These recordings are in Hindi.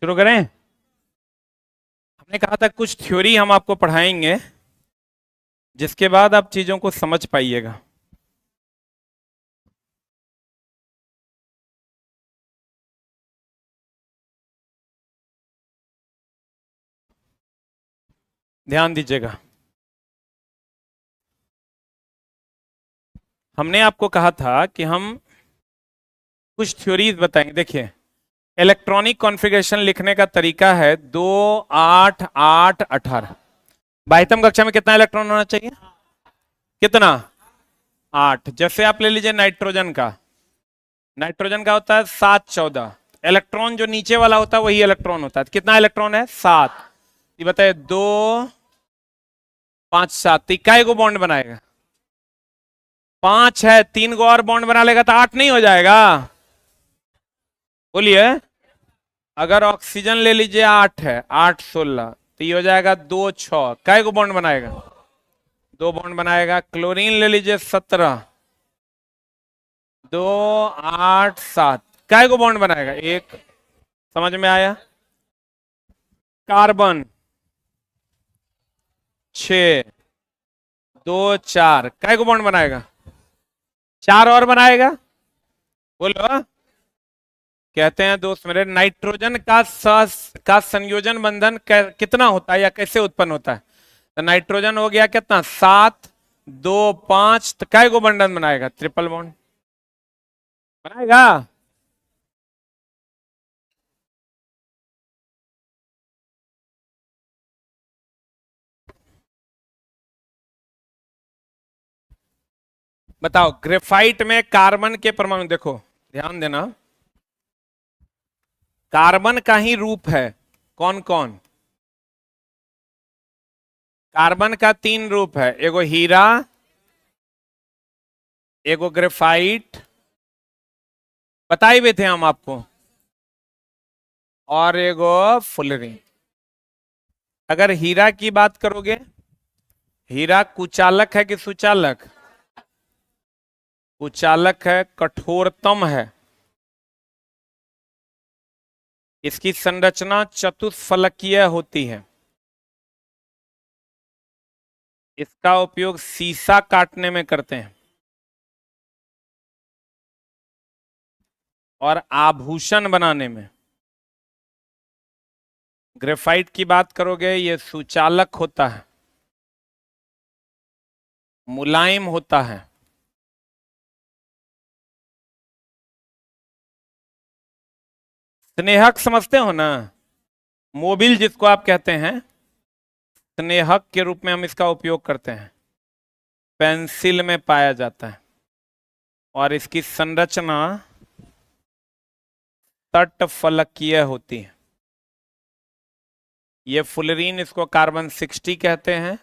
शुरू करें। हमने कहा था कुछ थ्योरी हम आपको पढ़ाएंगे जिसके बाद आप चीजों को समझ पाइएगा। ध्यान दीजिएगा। हमने आपको कहा था कि हम कुछ थ्योरीज बताएंगे। देखिए, इलेक्ट्रॉनिक कॉन्फ़िगरेशन लिखने का तरीका है 2 8 8 18। बाह्यतम कक्षा में कितना इलेक्ट्रॉन होना चाहिए? कितना? 8। जैसे आप ले लीजिए नाइट्रोजन का। नाइट्रोजन का होता है 7 14। इलेक्ट्रॉन जो नीचे वाला होता है वही इलेक्ट्रॉन होता है। कितना इलेक्ट्रॉन है? 7। ये बताइए, 2 5 7 इक्का को बॉन्ड बनाएगा? 5 है, 3 को और बॉन्ड बना लेगा तो 8 नहीं हो जाएगा? बोलिए। अगर ऑक्सीजन ले लीजिए 8 है, 8 16 तो ये हो जाएगा 2 6। काय को बॉन्ड बनाएगा? 2 बॉन्ड बनाएगा। क्लोरीन ले लीजिए 17, 2 8 7। काय को बॉन्ड बनाएगा? 1। समझ में आया? कार्बन 6, 2 4। काय को बॉन्ड बनाएगा? 4 और बनाएगा। बोलो। कहते हैं दोस्त मेरे, नाइट्रोजन का संयोजन बंधन कितना होता है या कैसे उत्पन्न होता है? तो नाइट्रोजन हो गया कितना? 7 2 5। तो काय को बंधन बनाएगा? ट्रिपल बॉन्ड बनाएगा। बताओ, ग्रेफाइट में कार्बन के परमाणु देखो, ध्यान देना। कार्बन का ही रूप है। कौन कौन? कार्बन का 3 रूप है। एगो हीरा, एगो ग्रेफाइट, बताए भी थे हम आपको, और एगो फुलरिन। अगर हीरा की बात करोगे, हीरा कुचालक है कि सुचालक? कुचालक है, कठोरतम है। इसकी संरचना चतुष्फलकीय होती है। इसका उपयोग सीसा काटने में करते हैं और आभूषण बनाने में। ग्रेफाइट की बात करोगे, ये सुचालक होता है, मुलायम होता है। स्नेहक समझते हो ना? मोबिल जिसको आप कहते हैं, स्नेहक के रूप में हम इसका उपयोग करते हैं। पेंसिल में पाया जाता है और इसकी संरचना तटफलकीय होती है। ये फुलरीन, इसको कार्बन 60 कहते हैं।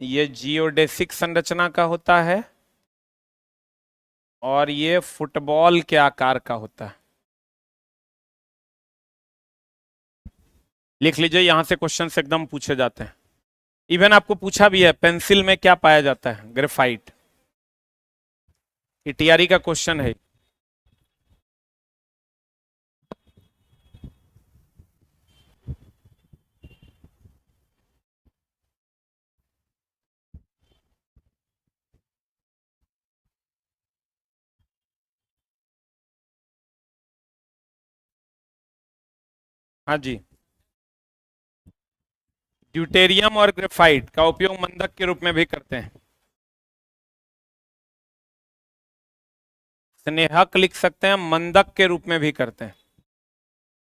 ये जियोडेसिक संरचना का होता है और ये फुटबॉल के आकार का होता है। लिख लीजिए, यहां से क्वेश्चन एकदम पूछे जाते हैं। इवन आपको पूछा भी है, पेंसिल में क्या पाया जाता है? ग्रेफाइट। ये टीआरई का क्वेश्चन है। हाँ जी। ड्यूटेरियम और ग्रेफाइट का उपयोग मंदक के रूप में भी करते हैं। स्नेहक लिख सकते हैं, मंदक के रूप में भी करते हैं।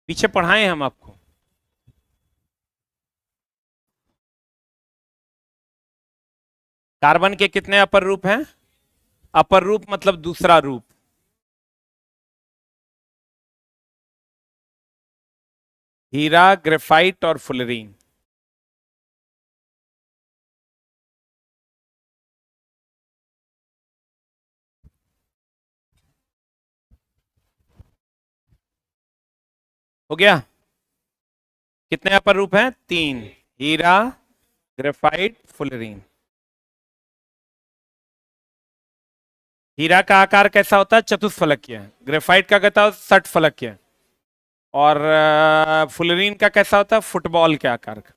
पीछे पढ़ाए हम आपको। कार्बन के कितने अपर रूप हैं? अपर रूप मतलब दूसरा रूप। हीरा, ग्रेफाइट और फुलरीन। हो गया? कितने अपर रूप हैं? 3। हीरा, ग्रेफाइट, फुलरीन। हीरा का आकार कैसा होता है? चतुष्फलकीय। ग्रेफाइट का कहता है षटफलकीय। और फुलरीन का कैसा होता है, फुटबॉल के आकार का।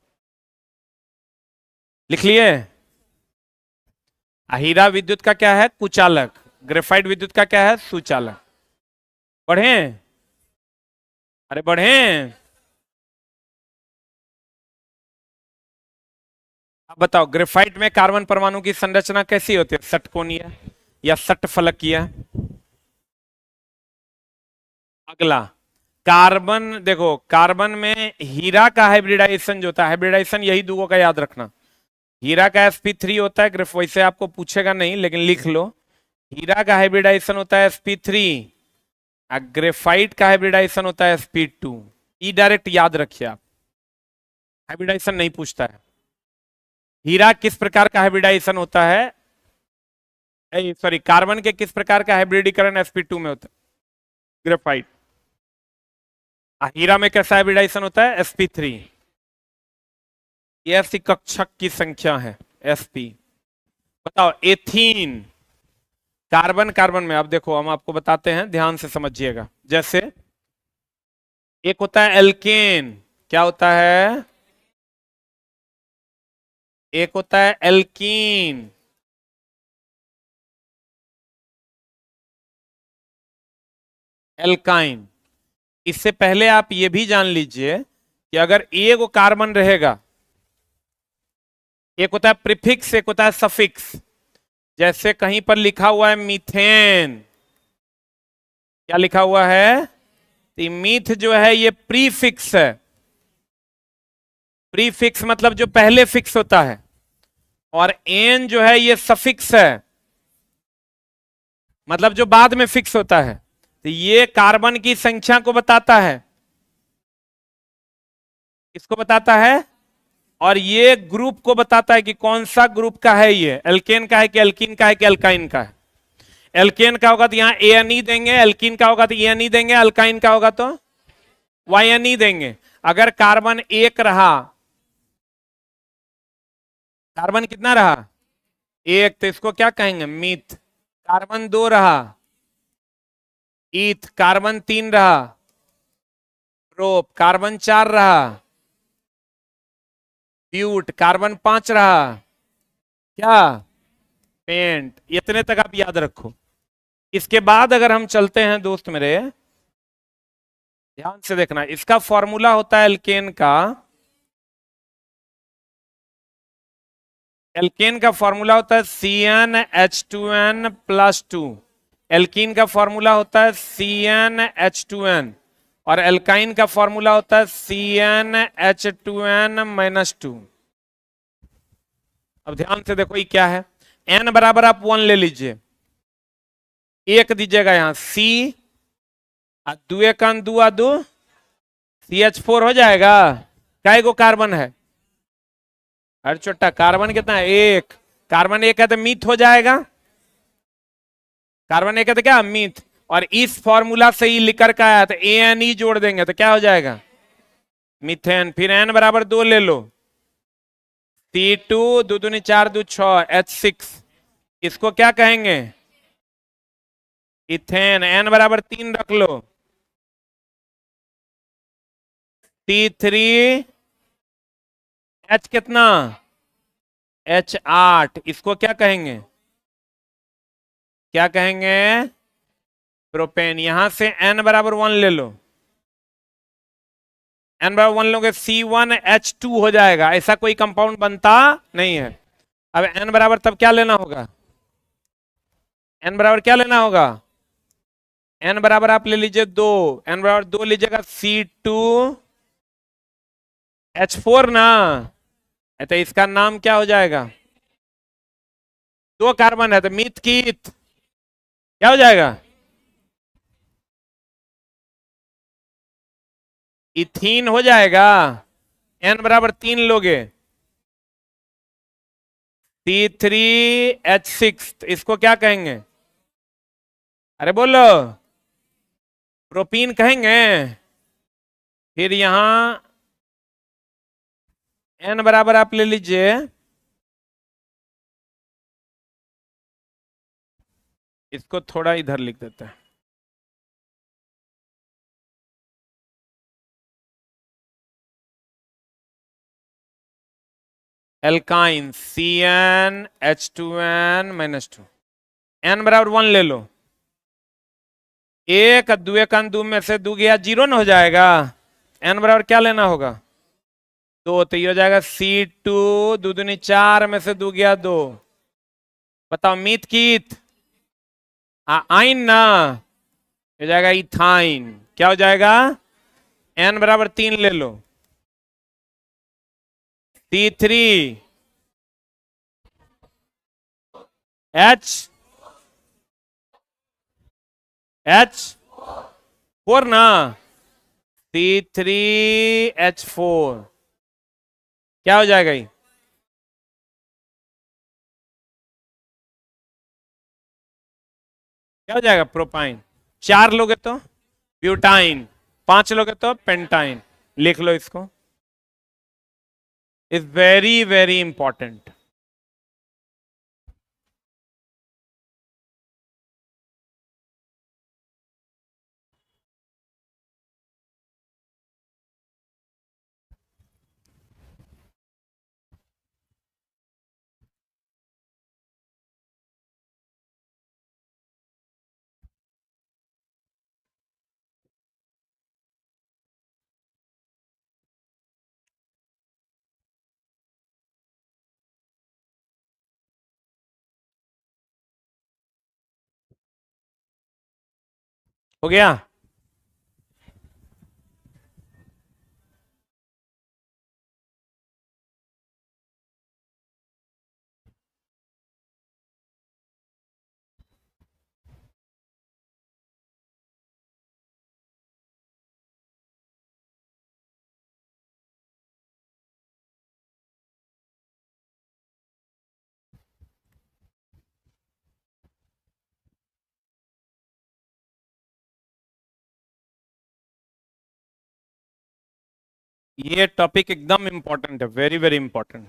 लिख लिए। हीरा विद्युत का क्या है, कुचालक। ग्रेफाइट विद्युत का क्या है, सुचालक। बढ़े, अरे बढ़े। अब बताओ, ग्रेफाइट में कार्बन परमाणु की संरचना कैसी होती है, षटकोणीय या षटफलकीय। अगला, कार्बन देखो, कार्बन में हीरा का हाइब्रिडाइजेशन जो होता है, हाइब्रिडाइजेशन यही दूगों का याद रखना। हीरा का sp3 होता है, ग्रेफ वैसे आपको पूछेगा नहीं लेकिन लिख लो। हीरा का हाइब्रिडाइजेशन होता है sp3, ग्रेफाइट का हाइब्रिडाइजेशन होता है sp2। ई डायरेक्ट याद रखिए आप, हाइब्रिडाइजेशन नहीं पूछता है। हीरा किस प्रकार का हाइब्रिडाइजेशन होता है, सॉरी, कार्बन के किस प्रकार का हाइब्रिडीकरण sp2 में होता है, ग्रेफाइट। हीरा में कैसा हाइब्रिडाइजेशन होता है, sp3। ये ऐसी कक्षक की संख्या है sp। बताओ एथीन, कार्बन कार्बन में, अब देखो हम आपको बताते हैं, ध्यान से समझिएगा। जैसे एक होता है एल्केन, क्या होता है, एक होता है एल्कीन, एल्काइन। इससे पहले आप ये भी जान लीजिए कि अगर एक कार्बन रहेगा, एक होता है प्रीफिक्स, एक होता है सफिक्स। जैसे कहीं पर लिखा हुआ है मीथेन, क्या लिखा हुआ है, तो मीथ जो है ये प्रीफिक्स है। प्रीफिक्स मतलब जो पहले फिक्स होता है, और एन जो है ये सफिक्स है, मतलब जो बाद में फिक्स होता है। तो ये कार्बन की संख्या को बताता है, किसको बताता है, और ये ग्रुप को बताता है कि कौन सा ग्रुप का है, ये एल्केन का है कि एल्कीन का है कि अल्काइन का है। एल्केन का होगा तो यहां ए एन ई देंगे, एल्कीन का होगा तो ई एन ई देंगे, अल्काइन का होगा तो वाई एन ई देंगे। अगर कार्बन एक रहा, कार्बन कितना रहा, एक, तो इसको क्या कहेंगे, मीथ। कार्बन दो रहा, ईथ। कार्बन तीन रहा, प्रोप। कार्बन चार रहा, ब्यूट। कार्बन पांच रहा, क्या, पेंट। इतने तक आप याद रखो। इसके बाद अगर हम चलते हैं दोस्त मेरे, ध्यान से देखना, इसका फॉर्मूला होता है एल्केन का, एल्केन का फॉर्मूला होता है CnH2n+2। एल्कीन का फॉर्मूला होता है CnH2n, और एल्काइन का फॉर्मूला होता है CnH2n-2। अब ध्यान से देखो ये क्या है, n बराबर आप 1 ले लीजिए, एक दीजिएगा यहां C, दुए कान दुआ दो, CH4 हो जाएगा। कै गो कार्बन है, हर छोटा कार्बन कितना है, एक। कार्बन एक है तो मीथ हो जाएगा, कार्बन एक है तो क्या, मीथ। और इस फॉर्मूला से ही लिकर का आया तो ANE जोड़ देंगे तो क्या हो जाएगा, मीथेन। फिर n बराबर 2 ले लो, C2, दो दूनी चार, दो छह, H6। इसको क्या कहेंगे, इथेन। n बराबर 3 रख लो, C3, H कितना, H8। इसको क्या कहेंगे, क्या कहेंगे, प्रोपेन। यहां से n बराबर 1 ले लो, n बराबर 1 लोगे C1H2 हो जाएगा। ऐसा कोई कंपाउंड बनता नहीं है। अब n बराबर तब क्या लेना होगा, n बराबर क्या लेना होगा, n बराबर आप ले लीजिए 2। n बराबर 2 लीजिएगा, C2H4 ना, तो इसका नाम क्या हो जाएगा, दो कार्बन है तो मीथ कीथ, क्या हो जाएगा, इथीन हो जाएगा। n बराबर 3 लोगे, C3H6, इसको क्या कहेंगे, अरे बोलो, प्रोपीन कहेंगे। फिर यहां n बराबर आप ले लीजिए, इसको थोड़ा इधर लिख देते हैं, एल्काइन CnH2n-2 n बराबर 1 ले लो। एक दुए कन दू में से दू गया 0 ना हो जाएगा। n बराबर क्या लेना होगा? 2, तो ये हो जाएगा C2 दू दूनी 4 में से दू गया 2। बताओ मीत कीत आइन ना हो जाएगा इथाइन। क्या हो जाएगा? n बराबर 3 ले लो। C3 H4 ना C3H4 क्या हो जाएगा ये? क्या हो जाएगा? प्रोपाइन। 4 लोगे तो ब्यूटाइन, 5 लोगे तो पेंटाइन। लिख लो इसको, इज वेरी वेरी इंपॉर्टेंट। हो गया? ये टॉपिक एकदम इंपॉर्टेंट है, वेरी वेरी इंपॉर्टेंट।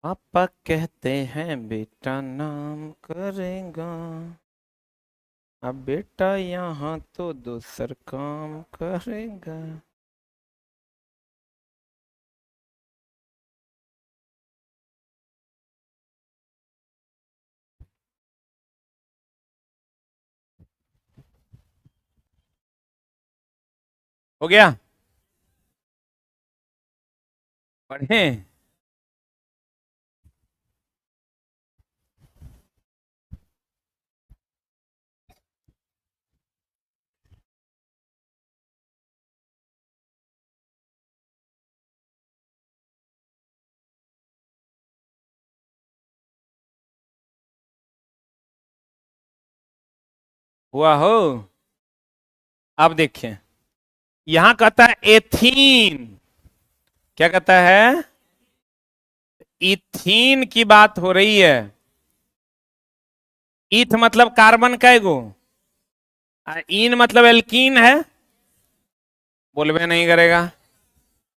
पापा कहते हैं बेटा नाम करेगा, अब बेटा यहाँ तो दूसर काम करेगा। हो गया? पढ़े? हुआ हो? अब देखिए, यहां कहता है एथीन। क्या कहता है? इथीन की बात हो रही है। ईथ मतलब कार्बन का एगो, इन मतलब एल्कीन है। बोलबे नहीं करेगा।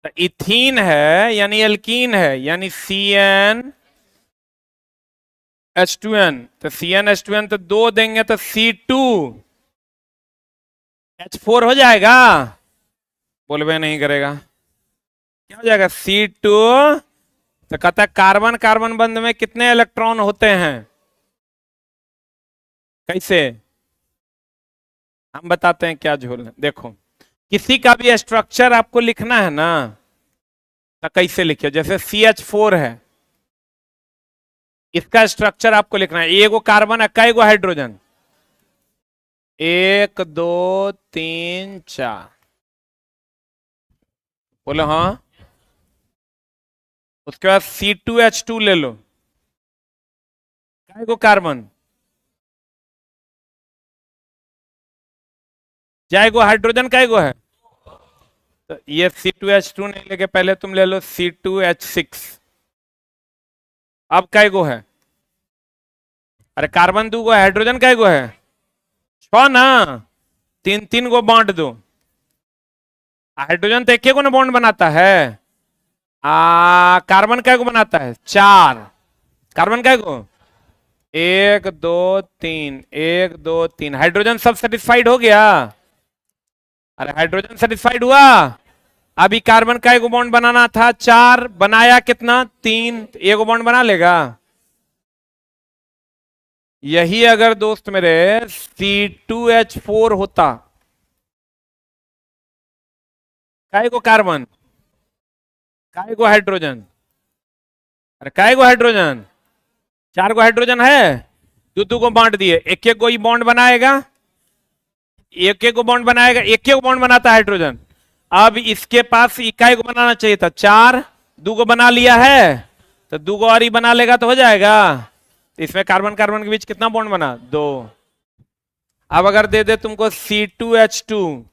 तो इथीन है यानी एल्कीन है, यानी CnH2n। तो CnH2n तो 2 देंगे तो C2H4 हो जाएगा। बोलबे नहीं करेगा। क्या हो जाएगा? C2। तो कहता है कार्बन कार्बन बंध में कितने इलेक्ट्रॉन होते हैं? कैसे? हम बताते हैं क्या झोल है। देखो, किसी का भी स्ट्रक्चर आपको लिखना है ना, तो कैसे लिखिए? जैसे CH4 है, इसका स्ट्रक्चर आपको लिखना है। एगो कार्बन है, कई गो हाइड्रोजन? 1 2 3 4। बोलो हाँ। उसके बाद C2H2 ले लो, कई गो कार्बन? कई गो हाइड्रोजन? कई गो है? तो ये C2H2 नहीं लेके पहले तुम ले लो C2H6। अब कई गो है? अरे कार्बन 2 गो, हाइड्रोजन कई गो है? 6 ना। 3 3 गो बांट दो। हाइड्रोजन तो एक ही को ना बॉन्ड बनाता है। कार्बन कै को बनाता है? 4। कार्बन कै को? एक दो तीन, एक दो तीन, हाइड्रोजन सब सेटिस्फाइड हो गया। अरे हाइड्रोजन सेटिस्फाइड हुआ। अभी कार्बन का एक बॉन्ड बनाना था, चार बनाया, कितना, तीन, एक बॉन्ड बना लेगा। यही अगर दोस्त मेरे C2H4 होता, काय को कार्बन, काय को हाइड्रोजन, अरे काय को हाइड्रोजन, चार को हाइड्रोजन है, दो दो को बांट दिए, एक एक को ही बॉन्ड बनाएगा, एक एक को बॉन्ड बनाएगा, एक एक बॉन्ड बनाता है हाइड्रोजन। अब इसके पास इकाई को बनाना चाहिए था, चार, दो को बना लिया है, तो दो को और ही बना लेगा तो हो जाएगा। तो इसमें कार्बन कार्बन के बीच कितना बॉन्ड बना, दो। अब अगर दे दे तुमको C2H2,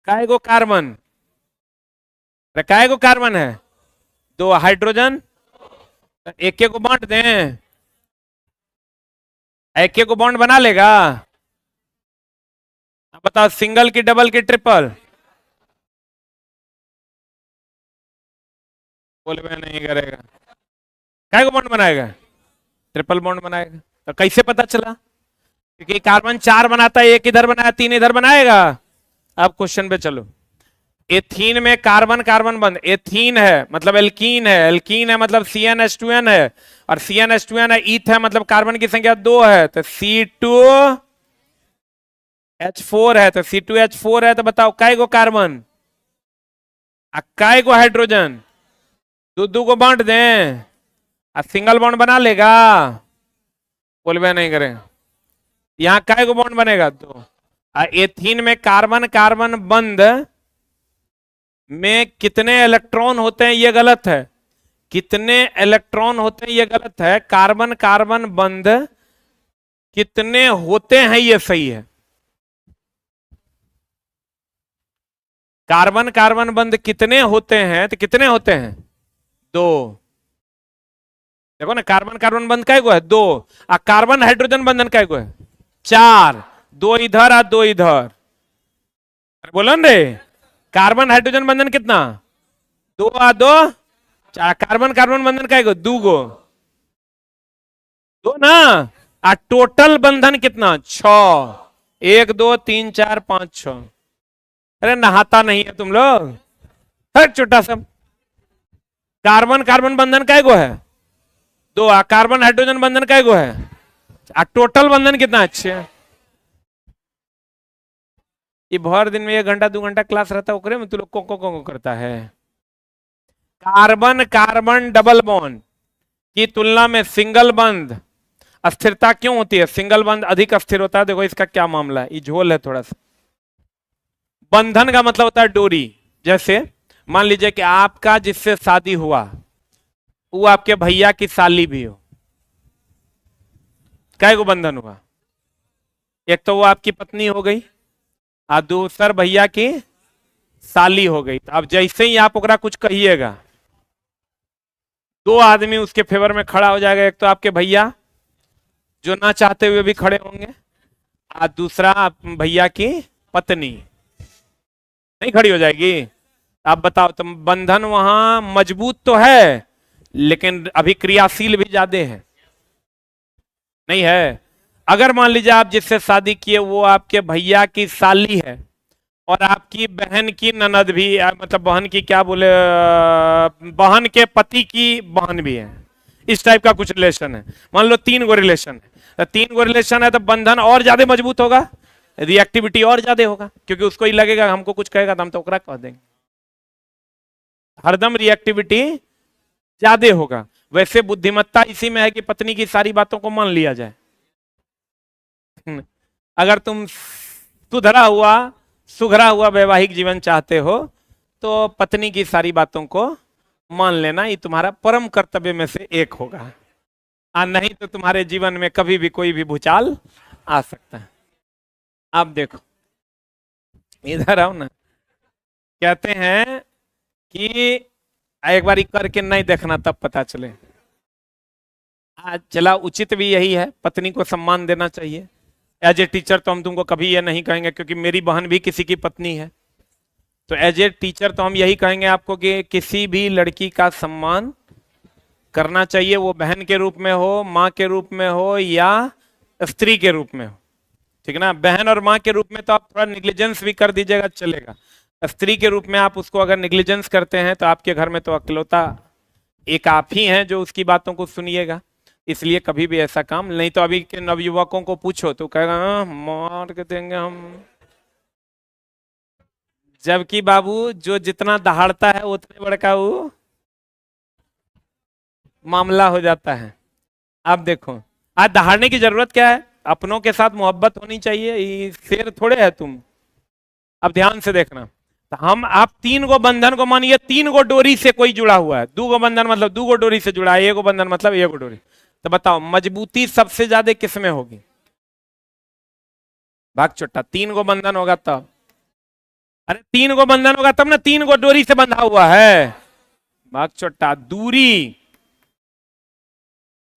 काय को कार्बन, काय को कार्बन है, दो हाइड्रोजन, एक एक को बांट दें, एक एक को बॉन्ड बना लेगा। अब बताओ सिंगल की डबल की ट्रिपल, बोले मैं नहीं करेगा, काय को बॉन्ड बनाएगा, ट्रिपल बॉन्ड बनाएगा। तो कैसे पता चला, क्योंकि कार्बन चार बनाता है, एक इधर बनाया, तीन इधर बनाएगा। अब क्वेश्चन पे चलो, एथीन में कार्बन कार्बन बंद, एथीन है मतलब एल्कीन है, एल्कीन है मतलब CnH2n है, और CnH2n है, ईथ है मतलब कार्बन की संख्या दो है, तो C2H4 है, तो C2H4 है, तो बताओ काय को कार्बन, काय को हाइड्रोजन, दो दो को बांट दें, सिंगल बॉन्ड बना लेगा, बोलबे नहीं करें। यहां काय को बॉन्ड बनेगा, दो। एथीन में कार्बन कार्बन बंद में कितने इलेक्ट्रॉन होते हैं, ये गलत है, कितने इलेक्ट्रॉन होते हैं ये गलत है, कार्बन कार्बन बंद कितने होते हैं ये सही है। कार्बन कार्बन बंद कितने होते हैं, तो कितने होते हैं, दो। देखो ना, कार्बन कार्बन बंद काय को है, दो, और कार्बन हाइड्रोजन बंधन काय को है, चार, दो इधर और दो इधर, बोलो रे, कार्बन हाइड्रोजन बंधन कितना, दो आ दो चार, कार्बन कार्बन बंधन काय को, दो गो, दो ना, और टोटल बंधन कितना, छ, एक दो तीन चार पांच छ। अरे नहाता नहीं है तुम लोग, हर छोटा सा। कार्बन कार्बन बंधन काय को है, दो, कार्बन हाइड्रोजन बंधन काय को है, टोटल बंधन कितना, अच्छे। ये भर दिन में 1 घंटा 2 घंटा क्लास रहता है, में तू लोग को करता है। कार्बन कार्बन डबल बॉन्ड की तुलना में सिंगल बंद अस्थिरता क्यों होती है, सिंगल बंद अधिक अस्थिर होता है। देखो इसका क्या मामला है, ये झोल है थोड़ा सा। बंधन का मतलब होता है डोरी। जैसे मान लीजिए कि आपका जिससे शादी हुआ वो आपके भैया की साली भी हो, काय को बंधन हुआ, एक तो वो आपकी पत्नी हो गई और दूसर भैया की साली हो गई। तो अब जैसे ही आप ओकरा कुछ कहिएगा, दो आदमी उसके फेवर में खड़ा हो जाएगा, एक तो आपके भैया जो ना चाहते हुए भी खड़े होंगे, और दूसरा भैया की पत्नी नहीं खड़ी हो जाएगी। आप बताओ, तुम बंधन वहां मजबूत तो है लेकिन अभी क्रियाशील भी ज्यादा है, नहीं है। अगर मान लीजिए आप जिससे शादी किए वो आपके भैया की साली है और आपकी बहन की ननद भी, मतलब बहन की क्या बोले, बहन के पति की बहन भी है, इस टाइप का कुछ रिलेशन है। मान लो 3 गो रिलेशन है, तो 3 गो रिलेशन है तो बंधन और ज्यादा मजबूत होगा, रिएक्टिविटी और ज्यादा होगा, क्योंकि उसको ही लगेगा हमको कुछ कहेगा तो हम तो ओकरा कह देंगे, हरदम रिएक्टिविटी ज्यादा होगा। वैसे बुद्धिमत्ता इसी में है कि पत्नी की सारी बातों को मान लिया जाए। अगर तुम सुधरा हुआ वैवाहिक जीवन चाहते हो तो पत्नी की सारी बातों को मान लेना, ये तुम्हारा परम कर्तव्य में से एक होगा। नहीं तो तुम्हारे जीवन में कभी भी कोई भी भूचाल आ सकता है। आप देखो, इधर आओ ना, कहते हैं कि एक बार करके नहीं देखना तब पता चले। आज चला, उचित भी यही है, पत्नी को सम्मान देना चाहिए। एज ए टीचर तो हम तुमको कभी ये नहीं कहेंगे, क्योंकि मेरी बहन भी किसी की पत्नी है, तो एज ए टीचर तो हम यही कहेंगे आपको कि किसी भी लड़की का सम्मान करना चाहिए, वो बहन के रूप में हो, माँ के रूप में हो, या स्त्री के रूप में हो। ठीक है ना, बहन और माँ के रूप में तो आप थोड़ा निग्लिजेंस भी कर दीजिएगा, चलेगा। स्त्री के रूप में आप उसको अगर निग्लिजेंस करते हैं तो आपके घर में तो अकेलौता एक आप ही हैं जो उसकी बातों को सुनिएगा। इसलिए कभी भी ऐसा काम नहीं, तो अभी के नवयुवकों को पूछो तो कहेगा "हाँ, मार के देंगे हम"। जबकि बाबू जो जितना दहाड़ता है उतने बड़का वो मामला हो जाता है। आप देखो, आज दहाड़ने की जरूरत क्या है, अपनों के साथ मोहब्बत होनी चाहिए, ये शेर थोड़े है तुम। अब ध्यान से देखना, तो हम आप तीन गो बंधन को मानिए, तीन गो डोरी से कोई जुड़ा हुआ है, दो गो बंधन मतलब दो गो डोरी से जुड़ा है, एक गो बंधन मतलब एक गो डोरी। तो बताओ मजबूती सबसे ज्यादा किस में होगी? भाग चुट्टा, तीन गो बंधन होगा तब। अरे तीन गो बंधन होगा तब ना, तीन गो डोरी से बंधा हुआ है। भाग चुट्टा, दूरी,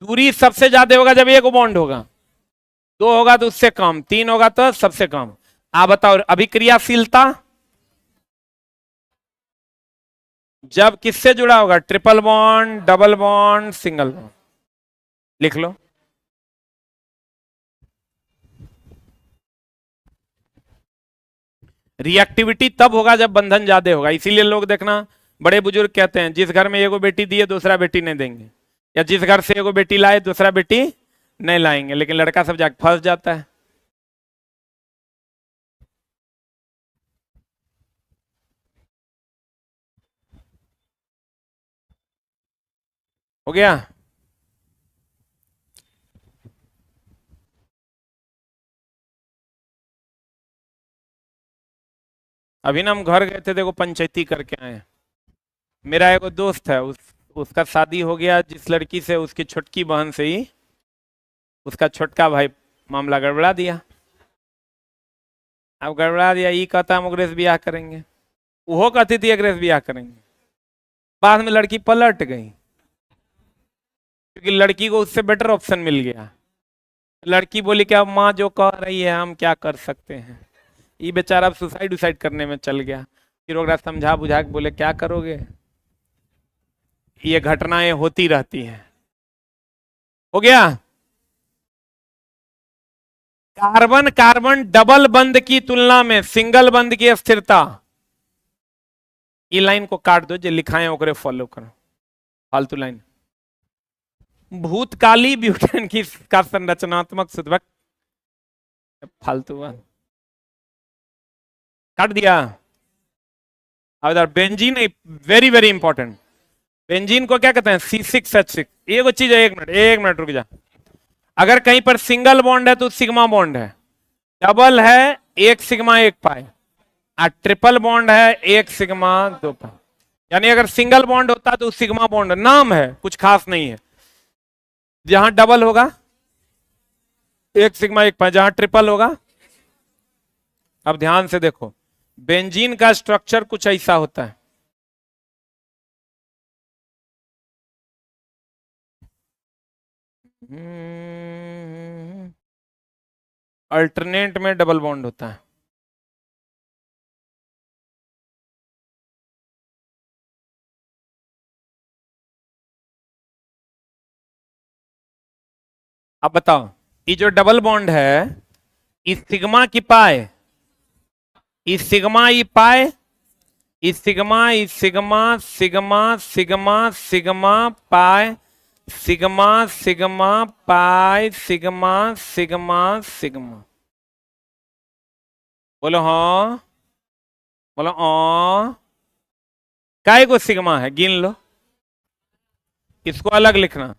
दूरी सबसे ज्यादा होगा जब एक बॉन्ड होगा, दो होगा तो उससे कम, तीन होगा तो सबसे कम। आप बताओ अभिक्रियाशीलता जब किससे जुड़ा होगा? Triple bond, double bond, single bond. लिख लो। रिएक्टिविटी तब होगा जब बंधन ज्यादा होगा। इसीलिए लोग देखना, बड़े बुजुर्ग कहते हैं जिस घर में एगो बेटी दिए दूसरा बेटी नहीं देंगे, या जिस घर से एगो बेटी लाए दूसरा बेटी नहीं लाएंगे, लेकिन लड़का सब जाके फंस जाता है। हो गया? अभी ना हम घर गए थे, देखो पंचायती करके आए। मेरा एगो दोस्त है, उसका शादी हो गया जिस लड़की से, उसकी छोटकी बहन से ही उसका छोटका भाई मामला गड़बड़ा दिया। अब गड़बड़ा दिया, ये कहता हम अग्रेस ब्याह करेंगे, वो कहती थी अग्रेस ब्याह करेंगे। बाद में लड़की पलट गई, क्योंकि लड़की को उससे बेटर ऑप्शन मिल गया। लड़की बोली कि अब माँ जो कह रही है हम क्या कर सकते हैं। ये बेचारा अब सुसाइड उसाइड करने में चल गया। फिर ओकरा समझा बुझा के बोले क्या करोगे, ये घटनाएं होती रहती हैं। हो गया? कार्बन कार्बन डबल बंध की तुलना में सिंगल बंध की स्थिरता, ये लाइन को काट दो, जो लिखाए ओकरे फॉलो करो, फालतू लाइन। भूतकाली ब्यूटेन की का संरचनात्मक सूत्र, फालतू बात काट दिया। अब इधर benzene, very very important. Benzene को क्या कहते हैं? C6H6। एक चीज है, एक मिनट रुक जा। अगर कहीं पर सिंगल बॉन्ड है तो सिग्मा बॉन्ड है, डबल है एक सिग्मा एक पाई, और ट्रिपल बॉन्ड है एक सिग्मा दो पाई। यानी अगर सिंगल बॉन्ड होता तो सिग्मा बॉन्ड नाम है, कुछ खास नहीं है। जहां डबल होगा एक सिग्मा एक पाई, जहां ट्रिपल होगा। अब ध्यान से देखो, बेंजीन का स्ट्रक्चर कुछ ऐसा होता है। अल्टरनेट में डबल बॉन्ड होता है। अब बताओ, ये जो डबल बॉन्ड है, इस सिग्मा की पाए, इस सिग्मा ई पाए, इस सिग्मा इस सिग्मा सिग्मा सिग्मा सिग्मा पाए, सिग्मा सिग्मा पाए, सिग्मा सिग्मा सिग्मा। बोलो हाँ, बोलो काय को सिग्मा है गिन लो, इसको अलग लिखना।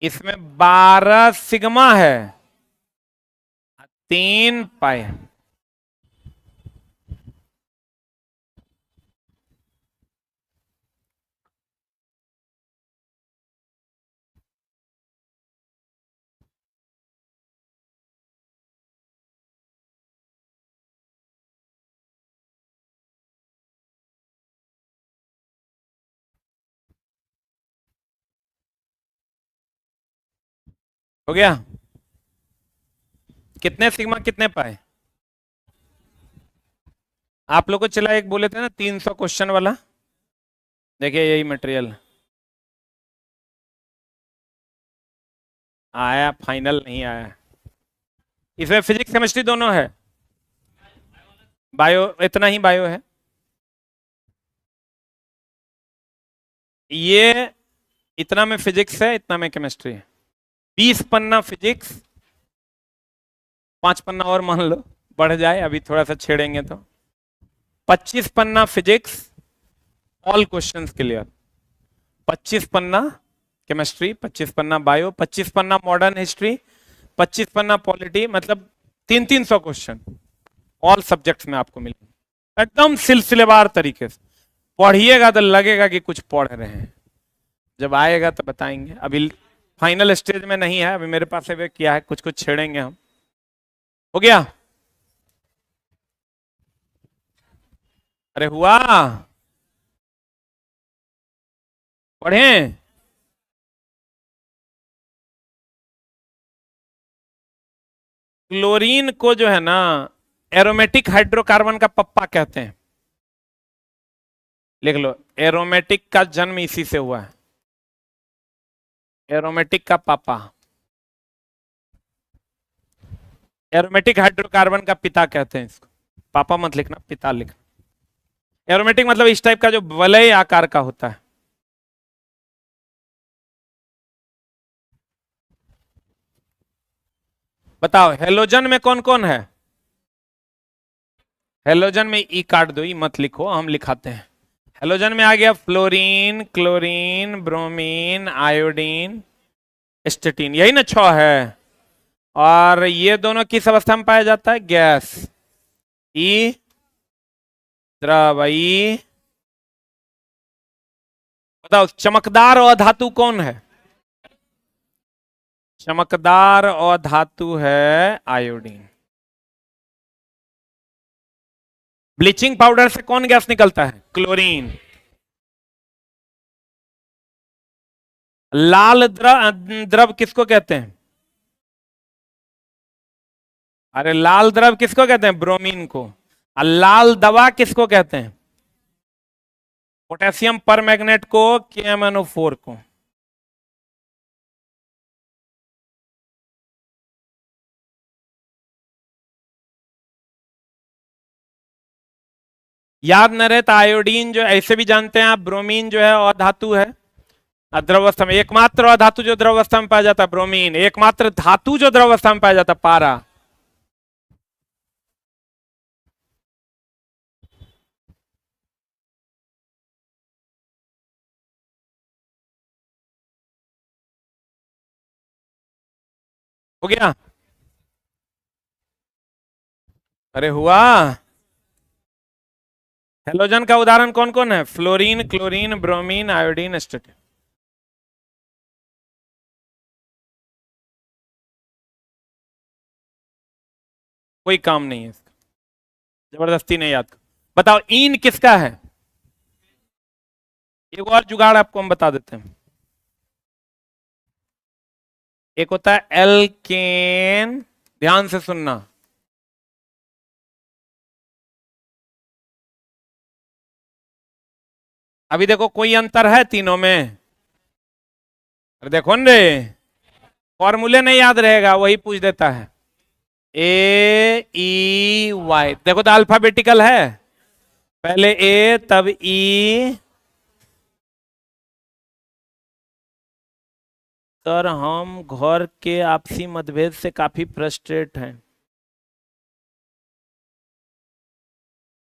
इसमें 12 सिग्मा है, 3 पाई। हो गया? कितने सिग्मा कितने पाए? आप लोग को चला एक बोले थे ना 300 क्वेश्चन वाला, देखिए यही मटेरियल आया, फाइनल नहीं आया। इसमें फिजिक्स केमिस्ट्री दोनों है, बायो इतना ही बायो है। ये इतना में फिजिक्स है, इतना में केमिस्ट्री है। 20 पन्ना फिजिक्स, 5 पन्ना और मान लो बढ़ जाए, अभी थोड़ा सा छेड़ेंगे तो 25 पन्ना फिजिक्स, ऑल क्वेश्चंस क्लियर। 25 पन्ना केमिस्ट्री, 25 पन्ना बायो, 25 पन्ना मॉडर्न हिस्ट्री, 25 पन्ना पॉलिटी, मतलब 300 क्वेश्चन ऑल सब्जेक्ट्स में आपको मिलेंगे एकदम सिलसिलेवार तरीके से। पढ़िएगा तो लगेगा कि कुछ पढ़ रहे हैं, जब आएगा तो बताएंगे। अभी फाइनल स्टेज में नहीं है, अभी मेरे पास अभी क्या है, कुछ कुछ छेड़ेंगे हम। हो गया? अरे हुआ? पढ़े? क्लोरीन को जो है ना एरोमेटिक हाइड्रोकार्बन का पप्पा कहते हैं। लिख लो, एरोमेटिक का जन्म इसी से हुआ है, एरोमेटिक का पापा। एरोमेटिक हाइड्रोकार्बन का पिता कहते हैं इसको। पापा मत लिखना, पिता लिखना। एरोमेटिक मतलब इस टाइप का जो वलय आकार का होता है। बताओ हेलोजन में कौन कौन है? हेलोजन में ई काट दो, ई मत लिखो, हम लिखाते हैं। हेलोजन में आ गया fluorine, chlorine, bromine, iodine, statin, यही ना 6 है। और ये दोनों किस अवस्था में पाया जाता है? गैस। ई द्रव, ई। बताओ चमकदार अधातु कौन है? चमकदार अधातु है आयोडीन। ब्लीचिंग पाउडर से कौन गैस निकलता है? क्लोरीन। लाल द्रव किसको कहते हैं? अरे लाल द्रव किसको कहते हैं? ब्रोमीन को। और लाल दवा किसको कहते हैं? पोटेशियम परमैंगनेट को, KMnO4 को। याद न रहे तो आयोडीन जो ऐसे भी जानते हैं आप, ब्रोमीन जो है अधातु है द्रवस्था में। एकमात्र अधातु जो द्रवस्था में पाया जाता है ब्रोमीन, एकमात्र धातु जो द्रवस्था में पाया जाता है पारा। हो गया? अरे हुआ? हेलोजन का उदाहरण कौन कौन है? Fluorine, chlorine, bromine, iodine, statin. कोई काम नहीं है इसका, जबरदस्ती नहीं याद। बताओ ईन किसका है? एक और जुगाड़ आपको हम बता देते हैं। एक होता है एल्केन, ध्यान से सुनना। अभी देखो कोई अंतर है तीनों में? अरे देखो न रे, फॉर्मूले नहीं याद रहेगा, वही पूछ देता है। AEY, देखो तो अल्फाबेटिकल है, पहले ए तब ई। सर हम घर के आपसी मतभेद से काफी फ्रस्ट्रेट हैं।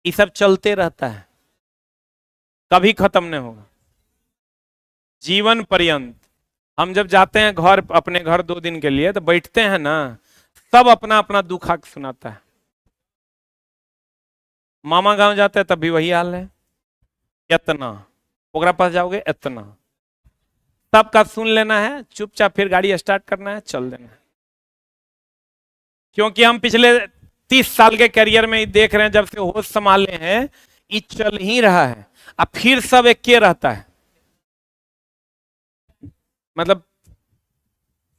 ये सब चलते रहता है, कभी खत्म नहीं होगा, जीवन पर्यंत। हम जब जाते हैं घर, अपने घर 2 दिन के लिए, तो बैठते हैं ना, सब अपना अपना दुख आके सुनाता है। मामा गांव जाते हैं तब भी वही हाल है, इतना ओकरा पास जाओगे इतना, सबका सुन लेना है, चुपचाप फिर गाड़ी स्टार्ट करना है, चल देना है। क्योंकि हम पिछले 30 साल के करियर में ही देख रहे हैं, जब से होश संभाले हैं, ये चल ही रहा है। अब फिर सब एक के रहता है, मतलब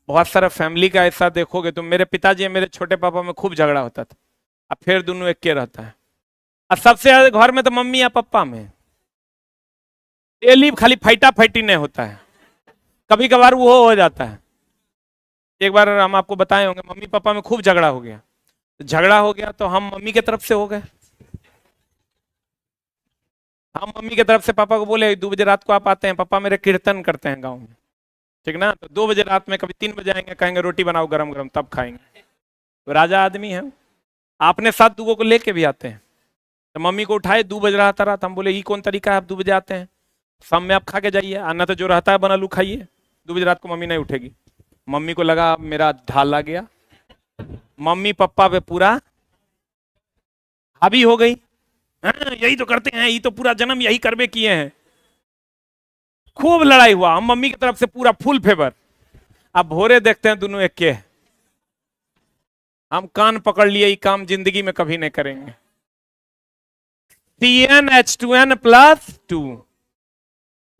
बहुत सारा फैमिली का ऐसा देखोगे तो, मेरे पिताजी और मेरे छोटे पापा में खूब झगड़ा होता था, अब फिर दोनों एक के रहता है। और सबसे ज्यादा घर में तो मम्मी या पापा में। डेली खाली फाइटा फाइटी नहीं होता है, कभी कभार वो हो जाता है। एक बार हम आपको बताए होंगे, मम्मी पापा में खूब झगड़ा हो गया। झगड़ा हो गया तो हम मम्मी की तरफ से हो गए। हम मम्मी की तरफ से पापा को बोले 2 बजे रात को आप आते हैं, पापा मेरे कीर्तन करते हैं गाँव में, ठीक ना, तो 2 बजे रात में, कभी 3 बजे आएंगे, कहेंगे रोटी बनाओ गरम गरम तब खाएंगे। तो राजा आदमी है, आपने साथ दूगों को लेके भी आते हैं। तो मम्मी को उठाए, 2 बज रहा था रात, हम बोले ये कौन तरीका है, आप 2 बजे आते हैं, शाम में आप खा के जाइए, आना तो जो रहता है बना लू खाइए। 2 बजे रात को मम्मी नहीं उठेगी। मम्मी को लगा अब मेरा ढाल आ गया, मम्मी पापा पे पूरा हावी हो गई। हाँ, यही तो करते हैं, यही तो पूरा जन्म यही करबे किए हैं। खूब लड़ाई हुआ, हम मम्मी की तरफ से पूरा फुल फेवर। अब भोरे देखते हैं दोनों एक के, हम कान पकड़ लिए, ये काम जिंदगी में कभी नहीं करेंगे। CnH2n+2,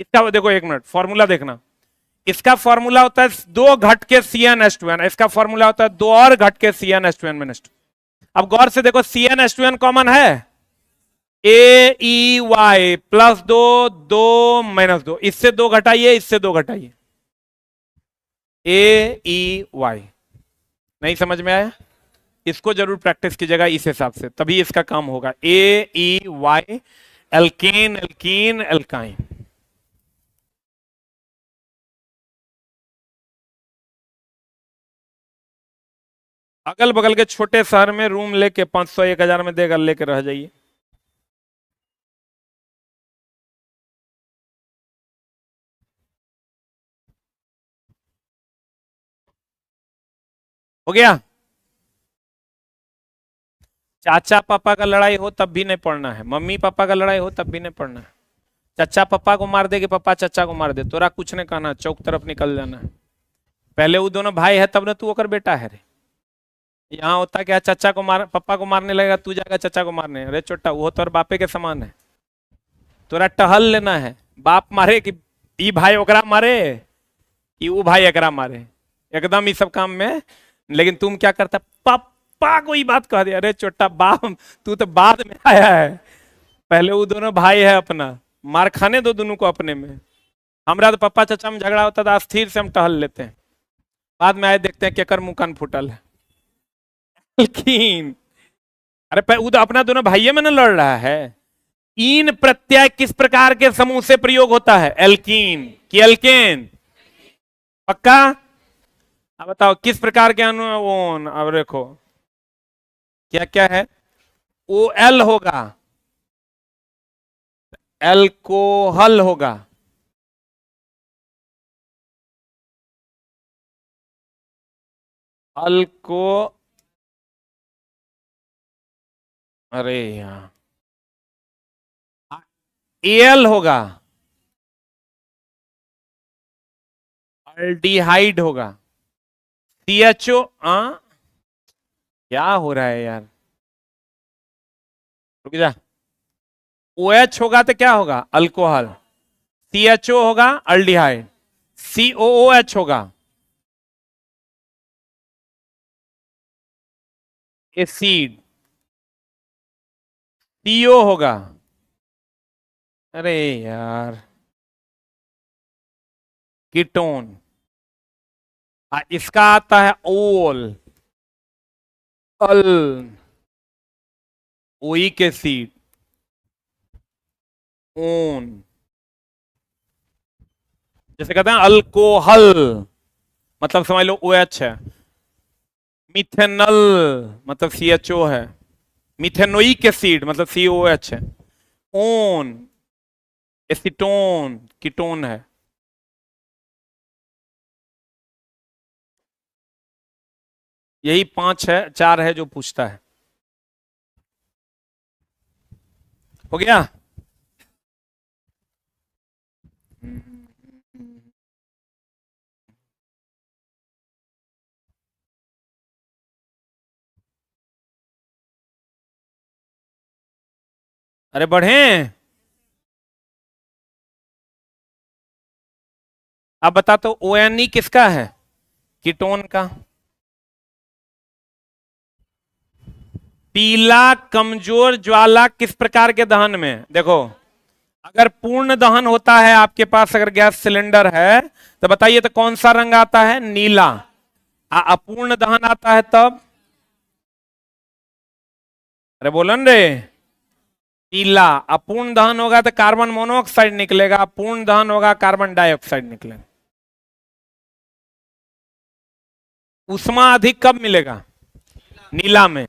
इसका देखो 1 मिनट फॉर्मूला देखना। इसका फॉर्मूला होता है 2 घट के CnH2n, इसका फॉर्मूला होता है 2 और घट के CnH2n-2। अब गौर से देखो, CnH2n कॉमन है, AeY +2 2 -2, इससे 2 घटाइए, इससे 2 घटाइए, AeY। नहीं समझ में आया? इसको जरूर प्रैक्टिस कीजिएगा इस हिसाब से, तभी इसका काम होगा। AeY, alkene alkene alkyne. अगल बगल के छोटे शहर में रूम लेके 500 1000 में देकर लेके रह जाइए। हो गया? चाचा पापा का लड़ाई हो तब भी नहीं पढ़ना है, मम्मी पापा का लड़ाई हो तब भी नहीं पढ़ना है। चाचा पापा को मार दे कि पापा चाचा को मार दे, तोरा कुछ नहीं कहना, चौक तरफ निकल जाना है। पहले वो दोनों भाई है तब ना तू ओकर बेटा है रे। यहाँ होता क्या, चाचा को मार, पापा को मारने लगेगा, तू जाएगा चाचा को मारने, अरे छोटा वो तो बापे के समान है। तोरा टहल लेना है, बाप मारे कि ई भाई ओकरा मारे, कि वो भाई एकरा मारे, एकदम इस सब काम में। लेकिन तुम क्या करता, पापा को ही बात कह दे, अरे छोटा बाप तू तो बाद में आया है, पहले वो दोनों भाई है अपना, मार खाने दो दोनों को अपने में। हमारा तो पापा चाचा में झगड़ा होता था, स्थिर से हम टहल लेते हैं, बाद में आए देखते हैं केकर मुंह कान फूटल है। लेकिन अरे वो तो अपना दोनों भाइयों में ना लड़ रहा है। इन प्रत्यय किस प्रकार के समूह से प्रयोग होता है, एल्कीन की एल्केन, पक्का? अब बताओ किस प्रकार के अनुओन, अब देखो क्या क्या है, ओ एल होगा, एल्कोहल होगा, अल्को, अरे यार एल होगा, अल्डिहाइड होगा, CHO, क्या हो रहा है यार, रुक जा। OH होगा तो क्या होगा, अल्कोहल, CHO होगा अल्डिहाइड, COOH होगा एसिड, CO होगा, अरे यार कीटोन, इसका आता है ओल, अल, ओइक एसिड, ओन, जैसे कहते हैं अल्कोहल, मतलब समझ लो OH है, मिथेनल मतलब CHO है, मिथेनोइक एसिड मतलब COH है, ओन एसीटोन कीटोन है। यही 5 है, 4 है जो पूछता है। हो गया? अरे बढ़े, अब बता तो ONE किसका है, कीटोन का। पीला कमजोर ज्वाला किस प्रकार के दहन में, देखो अगर पूर्ण दहन होता है आपके पास, अगर गैस सिलेंडर है, तो बताइए तो कौन सा रंग आता है? नीला। अपूर्ण दहन आता है तब? अरे बोलन रे, पीला। अपूर्ण दहन होगा तो कार्बन मोनोऑक्साइड निकलेगा, पूर्ण दहन होगा कार्बन डाइऑक्साइड निकलेगा। ऊष्मा अधिक कब मिलेगा? नीला में।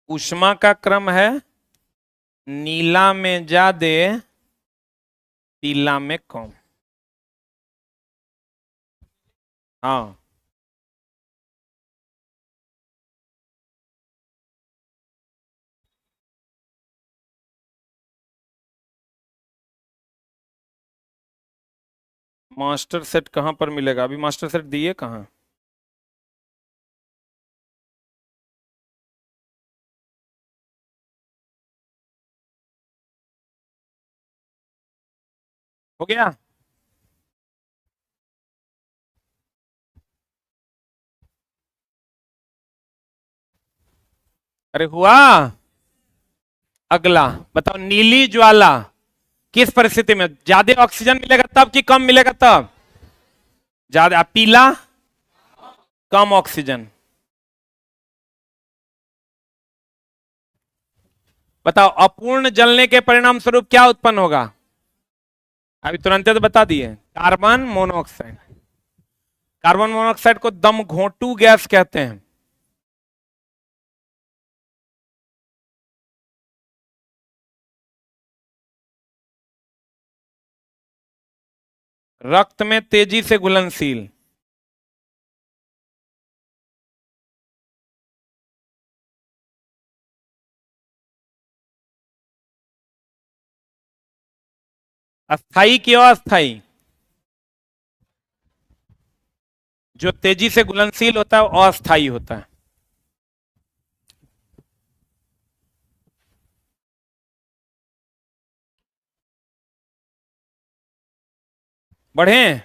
ऊष्मा का क्रम है नीला में ज्यादा, पीला में कम। हाँ, मास्टर सेट कहां पर मिलेगा? अभी मास्टर सेट दिए कहां? हो गया? अरे हुआ। अगला बताओ, नीली ज्वाला किस परिस्थिति में ज्यादा ऑक्सीजन मिलेगा तब कि कम मिलेगा तब? ज्यादा। पीला कम ऑक्सीजन। बताओ, अपूर्ण जलने के परिणाम स्वरूप क्या उत्पन्न होगा? अभी तुरंत तो बता दिए, कार्बन मोनोऑक्साइड। कार्बन मोनोऑक्साइड को दम घोंटू गैस कहते हैं। रक्त में तेजी से घुलनशील। अस्थाई की अस्थाई? जो तेजी से घुलनशील होता है वो अस्थाई होता है। बढ़े?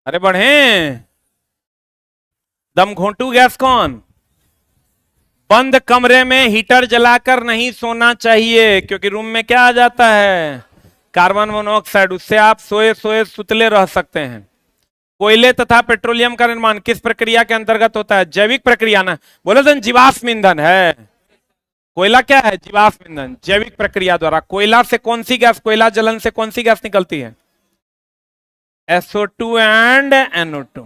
अरे बढ़े। दम घोंटू गैस कौन? बंद कमरे में हीटर जलाकर नहीं सोना चाहिए, क्योंकि रूम में क्या आ जाता है? Carbon monoxide. उससे आप सोए सोए सुतले रह सकते हैं। कोयले तथा पेट्रोलियम का निर्माण किस प्रक्रिया के अंतर्गत होता है? जैविक प्रक्रिया ना, बोले तो जीवाश्म ईंधन है। कोयला क्या है? जीवाश्म ईंधन। जैविक प्रक्रिया द्वारा कोयला से कौन सी गैस, कोयला जलन से कौन सी गैस निकलती है? SO2 and NO2।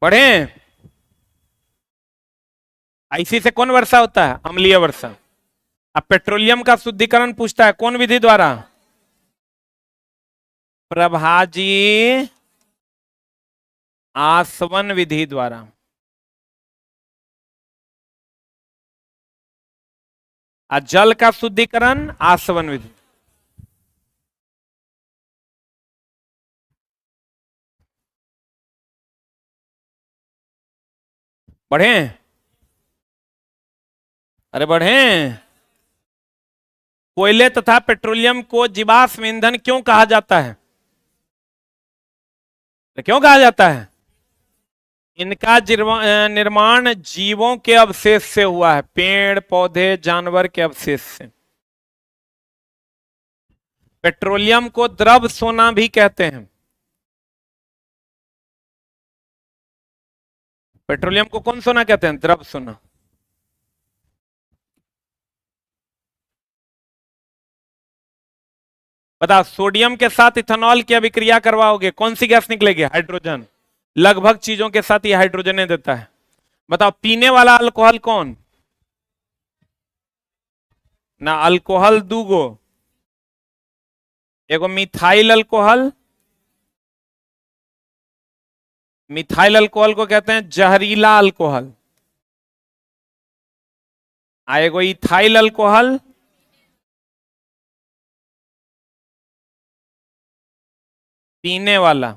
बढ़े? आईसी से कौन वर्षा होता है? अम्लीय वर्षा। अब पेट्रोलियम का शुद्धिकरण पूछता है, कौन विधि द्वारा? प्रभाजी आसवन विधि द्वारा। जल का शुद्धिकरण आसवन विधि। बढ़े? अरे बढ़े। कोयले तथा पेट्रोलियम को जीवाश्म ईंधन क्यों कहा जाता है? तो क्यों कहा जाता है? इनका निर्माण जीवों के अवशेष से हुआ है, पेड़ पौधे जानवर के अवशेष से। पेट्रोलियम को द्रव सोना भी कहते हैं। पेट्रोलियम को कौन सोना कहते हैं? द्रव सोना। बता, सोडियम के साथ इथेनॉल की अभिक्रिया करवाओगे, कौन सी गैस निकलेगी? हाइड्रोजन। लगभग चीजों के साथ ये हाइड्रोजन देता है। बताओ, पीने वाला अल्कोहल कौन? ना अल्कोहल दूगो, एगो मिथाइल अल्कोहल। मिथाइल अल्कोहल को कहते हैं जहरीला अल्कोहल। एगो इथाइल अल्कोहल, पीने वाला।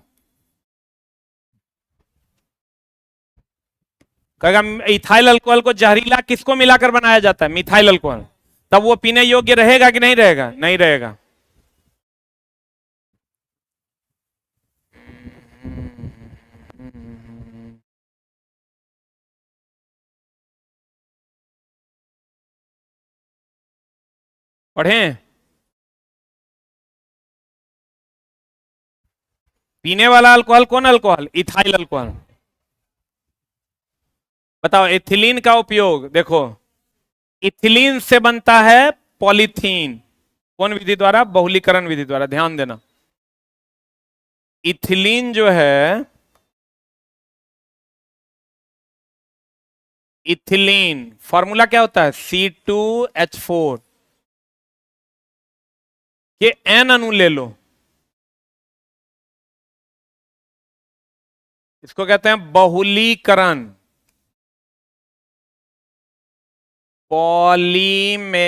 कहेगा इथाइल अल्कोहल को जहरीला किसको मिलाकर बनाया जाता है? Methyl alcohol. तब वो पीने योग्य रहेगा कि नहीं रहेगा? नहीं रहेगा। पढ़ें? पीने वाला अल्कोहल कौन अल्कोहल? Ethyl alcohol. बताओ एथिलीन का उपयोग देखो, इथिलीन से बनता है पॉलीथीन। कौन विधि द्वारा? बहुलीकरण विधि द्वारा। ध्यान देना, इथिलीन जो है, इथिलीन फॉर्मूला क्या होता है? C2H4 के N अणु ले लो, इसको कहते हैं बहुलीकरण, पॉलीमेराइजेशन।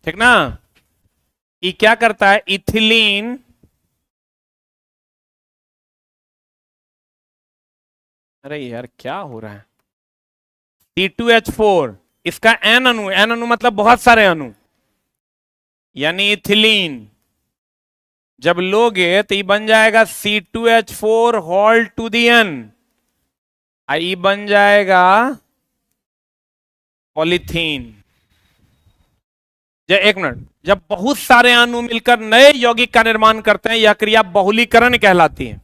ठीक ना? ये क्या करता है? इथिलीन, अरे यार क्या हो रहा है? C2H4, इसका N अणु, N अणु मतलब बहुत सारे अणु, यानी इथिलीन जब लोगे तो ये बन जाएगा C2H4 whole to the N, आई बन जाएगा पॉलीथीन। एक मिनट, जब बहुत सारे अणु मिलकर नए यौगिक का निर्माण करते हैं, यह क्रिया बहुलीकरण कहलाती है।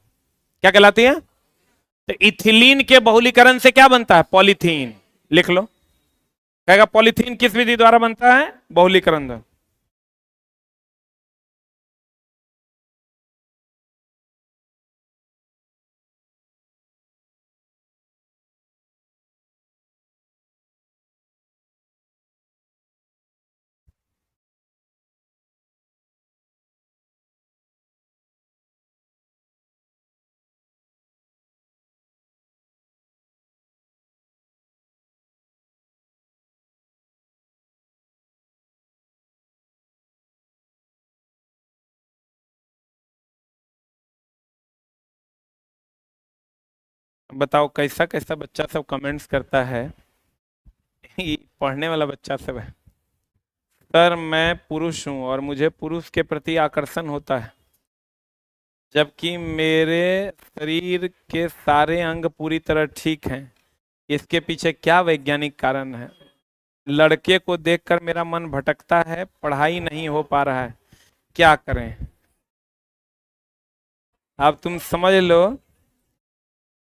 क्या कहलाती है? तो इथिलीन के बहुलीकरण से क्या बनता है? पॉलीथीन। लिख लो, कहेगा पॉलीथीन किस विधि द्वारा बनता है? बहुलीकरण द्वारा। बताओ कैसा कैसा बच्चा सब कमेंट्स करता है। ये पढ़ने वाला बच्चा सब है। सर मैं पुरुष हूं और मुझे पुरुष के प्रति आकर्षण होता है, जबकि मेरे शरीर के सारे अंग पूरी तरह ठीक हैं। इसके पीछे क्या वैज्ञानिक कारण है? लड़के को देखकर मेरा मन भटकता है, पढ़ाई नहीं हो पा रहा है, क्या करें? अब तुम समझ लो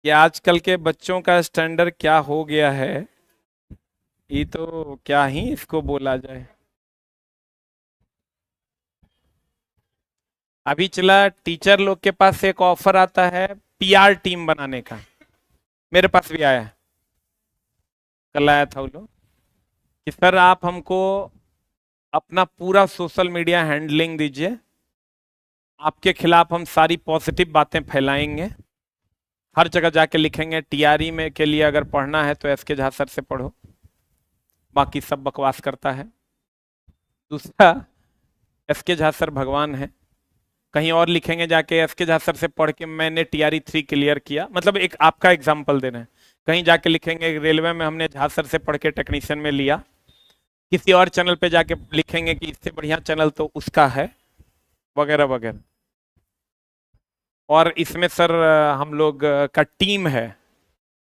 कि आजकल के बच्चों का स्टैंडर्ड क्या हो गया है। ये तो क्या ही इसको बोला जाए। अभी चला टीचर लोग के पास एक ऑफर आता है PR टीम बनाने का, मेरे पास भी आया है, कल आया था वो लोग कि सर आप हमको अपना पूरा सोशल मीडिया हैंडलिंग दीजिए, आपके खिलाफ हम सारी पॉजिटिव बातें फैलाएंगे, हर जगह जाके लिखेंगे। TRE में के लिए अगर पढ़ना है तो SK झा सर से पढ़ो, बाकी सब बकवास करता है। दूसरा, SK झा सर भगवान है। कहीं और लिखेंगे जाके SK झा सर से पढ़ के मैंने TRE 3 क्लियर किया, मतलब एक आपका एग्जाम्पल दे रहे हैं। कहीं जाके लिखेंगे रेलवे में हमने झा सर से पढ़ के टेक्नीशियन में लिया। किसी और चैनल पे जाके लिखेंगे कि इससे बढ़िया चैनल तो उसका है, वगैरह वगैरह। और इसमें सर हम लोग का टीम है,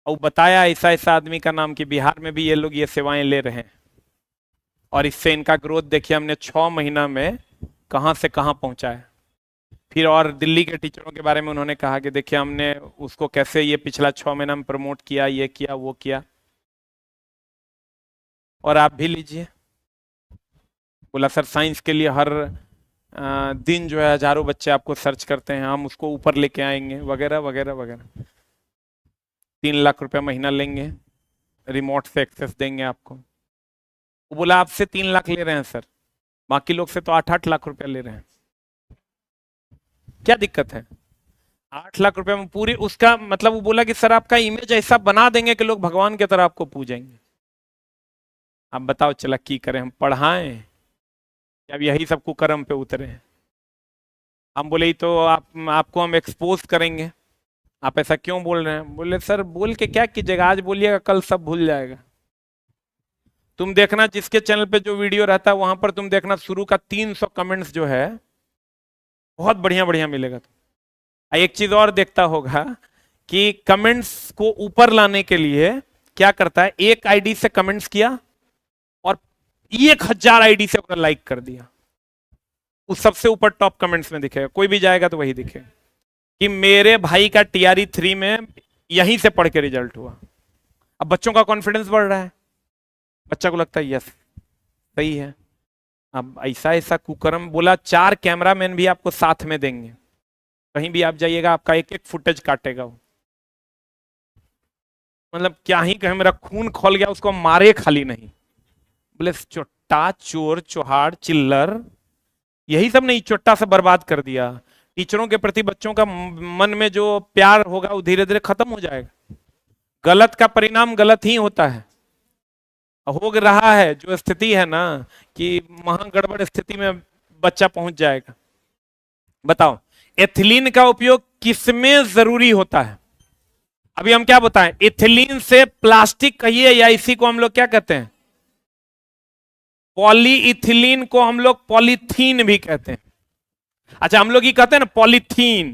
और बताया ऐसा ऐसा आदमी का नाम कि बिहार में भी ये लोग ये सेवाएं ले रहे हैं, और इससे इनका ग्रोथ देखिए हमने 6 महीना में कहां से कहां पहुंचा है। फिर और दिल्ली के टीचरों के बारे में उन्होंने कहा कि देखिए हमने उसको कैसे ये पिछला 6 महीना में प्रमोट किया, ये किया वो किया, और आप भी लीजिए। बोला सर साइंस के लिए हर दिन जो है हजारों बच्चे आपको सर्च करते हैं, हम उसको ऊपर लेके आएंगे, वगैरह वगैरह वगैरह। 3 लाख रुपया महीना लेंगे, रिमोट से एक्सेस देंगे आपको। वो बोला आपसे 3 लाख ले रहे हैं सर, बाकी लोग से तो 8-8 लाख रुपया ले रहे हैं, क्या दिक्कत है? 8 लाख रुपया में पूरी उसका मतलब, वो बोला कि सर आपका इमेज ऐसा बना देंगे कि लोग भगवान की तरह आपको पूजेंगे। अब बताओ चला की करें, हम पढ़ाएं, अब यही सब कुकर्म पे उतरे हैं। हम बोले तो आपको हम एक्सपोज करेंगे, आप ऐसा क्यों बोल रहे हैं? बोले सर बोल के क्या कीजिएगा, आज बोलिएगा कल सब भूल जाएगा। तुम देखना जिसके चैनल पे जो वीडियो रहता है वहां पर तुम देखना शुरू का 300 कमेंट्स जो है बहुत बढ़िया बढ़िया मिलेगा। तो एक चीज और देखता होगा कि कमेंट्स को ऊपर लाने के लिए क्या करता है, एक आईडी से कमेंट्स किया और 1000 आईडी से उसने लाइक कर दिया, उस सबसे ऊपर टॉप कमेंट्स में दिखेगा, कोई भी जाएगा तो वही दिखेगा कि मेरे भाई का TRE 3 में यहीं से पढ़ के रिजल्ट हुआ। अब बच्चों का कॉन्फिडेंस बढ़ रहा है, बच्चा को लगता है यस सही है। अब ऐसा ऐसा कुकर्म बोला, 4 कैमरामैन भी आपको साथ में देंगे, कहीं भी आप जाइएगा आपका एक एक फुटेज काटेगा वो। मतलब क्या ही कहे, मेरा खून खोल गया, उसको मारे खाली नहीं। बोले चोट्टा चोर चोहाड़ चिल्लर, यही सब नहीं चोट्टा से बर्बाद कर दिया। टीचरों के प्रति बच्चों का मन में जो प्यार होगा वो धीरे धीरे खत्म हो जाएगा। गलत का परिणाम गलत ही होता है। हो रहा है जो स्थिति है ना, कि महा गड़बड़ स्थिति में बच्चा पहुंच जाएगा। बताओ एथिलीन का उपयोग किसमें जरूरी होता है? अभी हम क्या बताएं, एथिलीन से प्लास्टिक कहिए या इसी को हम लोग क्या कहते हैं, पॉलीइथिलीन को हम लोग पॉलीथीन भी कहते हैं। अच्छा हम लोग ये कहते हैं ना पॉलीथीन,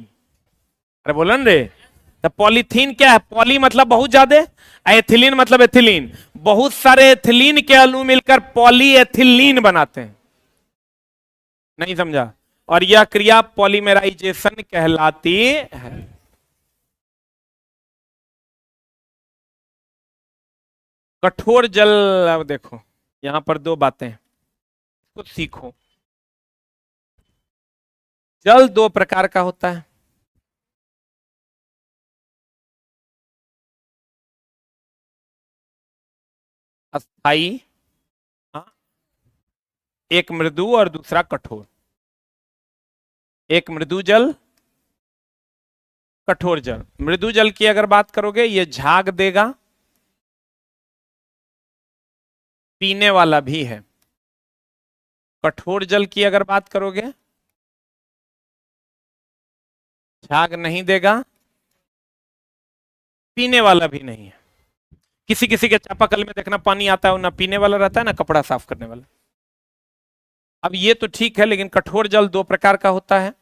अरे बोलन रे, तो पॉलीथीन क्या है? पॉली मतलब बहुत ज्यादा, एथिलीन मतलब एथिलीन, बहुत सारे एथिलीन के अणु मिलकर पॉलीएथिलीन बनाते हैं। नहीं समझा? और यह क्रिया पॉलीमेराइजेशन कहलाती है। कठोर जल, अब देखो यहां पर दो बातें कुछ सीखो। जल दो प्रकार का होता है, अस्थाई, हाँ, एक मृदु और दूसरा कठोर। एक मृदु जल, कठोर जल। मृदु जल की अगर बात करोगे ये झाग देगा, पीने वाला भी है। कठोर जल की अगर बात करोगे झाग नहीं देगा, पीने वाला भी नहीं है। किसी किसी के चापाकल में देखना पानी आता है, ना पीने वाला रहता है ना कपड़ा साफ करने वाला। अब ये तो ठीक है, लेकिन कठोर जल दो प्रकार का होता है।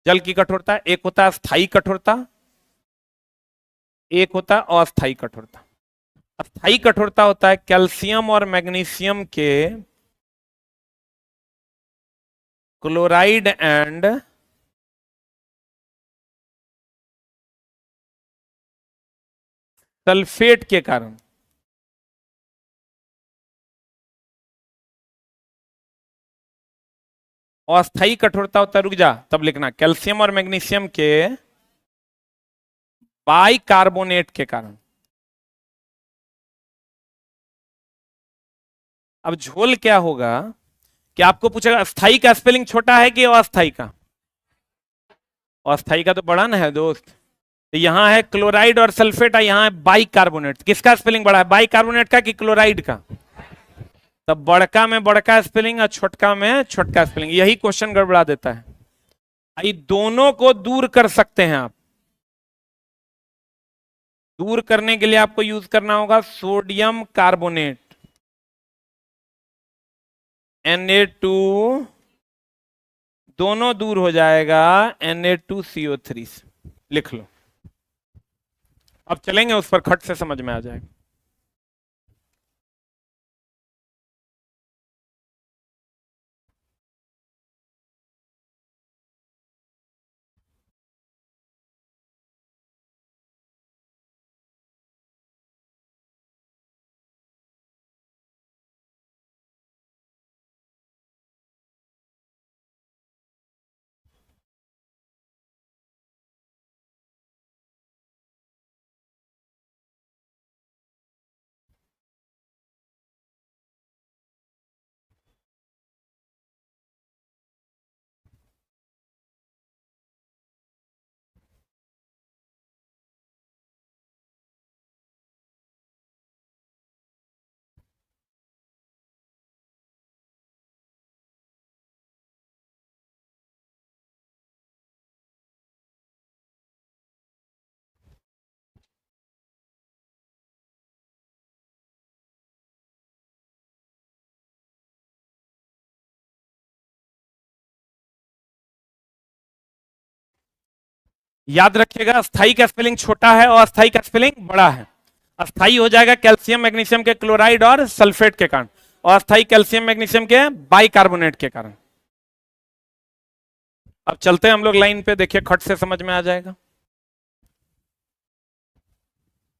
जल की कठोरता, एक होता है स्थायी कठोरता, एक होता है अस्थायी कठोरता। अस्थायी कठोरता होता है कैल्शियम और मैग्नीशियम के क्लोराइड एंड सल्फेट के कारण। अस्थायी कठोरता होता है, रुक जा तब लिखना, कैल्शियम और मैग्नीशियम के बाइकार्बोनेट के कारण। अब झोल क्या होगा कि आपको पूछेगा अस्थाई का स्पेलिंग छोटा है कि अस्थाई का? अस्थाई का तो बड़ा ना है दोस्त। तो यहाँ है क्लोराइड और सल्फेट, और यहाँ है बाइकार्बोनेट। किसका स्पेलिंग बड़ा है, बाइकार्बोनेट का कि क्लोराइड का? तब बड़का में बड़का स्पेलिंग और छोटका में छोटका स्पेलिंग, यही क्वेश्चन गड़बड़ा देता है। ये दोनों को दूर कर सकते हैं आप। दूर करने के लिए आपको यूज करना होगा सोडियम कार्बोनेट, Na2, दोनों दूर हो जाएगा Na2CO3 से। लिख लो, अब चलेंगे उस पर, खट से समझ में आ जाएगा। याद रखिएगा, अस्थाई का स्पेलिंग छोटा है और अस्थाई का स्पेलिंग बड़ा है। अस्थाई हो जाएगा कैल्शियम मैग्नीशियम के क्लोराइड और सल्फेट के कारण, और अस्थाई कैल्शियम मैग्नीशियम के बाइकार्बोनेट के कारण। अब चलते हैं हम लोग लाइन पे, देखिए खट से समझ में आ जाएगा।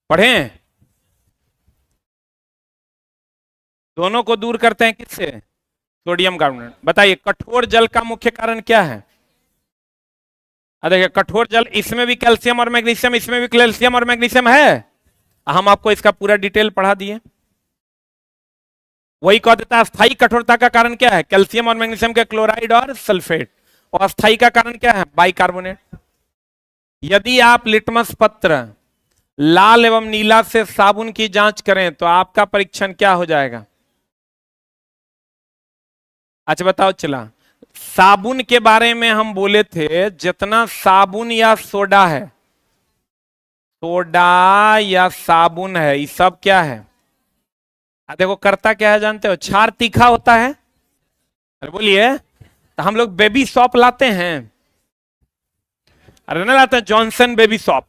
पढ़ें? दोनों को दूर करते हैं किससे? Sodium carbonate. बताइए कठोर जल का मुख्य कारण क्या है? देखिए कठोर जल, इसमें भी कैल्शियम और मैग्नीशियम, इसमें भी कैल्शियम और मैग्नीशियम है। हम आपको इसका पूरा डिटेल पढ़ा दिए। वही कह देता है अस्थाई कठोरता का कारण क्या है? कैल्शियम और मैग्नीशियम के क्लोराइड और सल्फेट। और अस्थाई का कारण क्या है? बाइकार्बोनेट। यदि आप लिटमस पत्र लाल एवं नीला से साबुन की जांच करें तो आपका परीक्षण क्या हो जाएगा? अच्छा बताओ। चला, साबुन के बारे में हम बोले थे, जितना साबुन या सोडा है, सोडा या साबुन है, ये सब क्या है? देखो करता क्या है जानते हो? क्षार तीखा होता है। अरे बोलिए। तो हम लोग बेबी सॉप लाते हैं, अरे ना लाते हैं जॉनसन बेबी सॉप।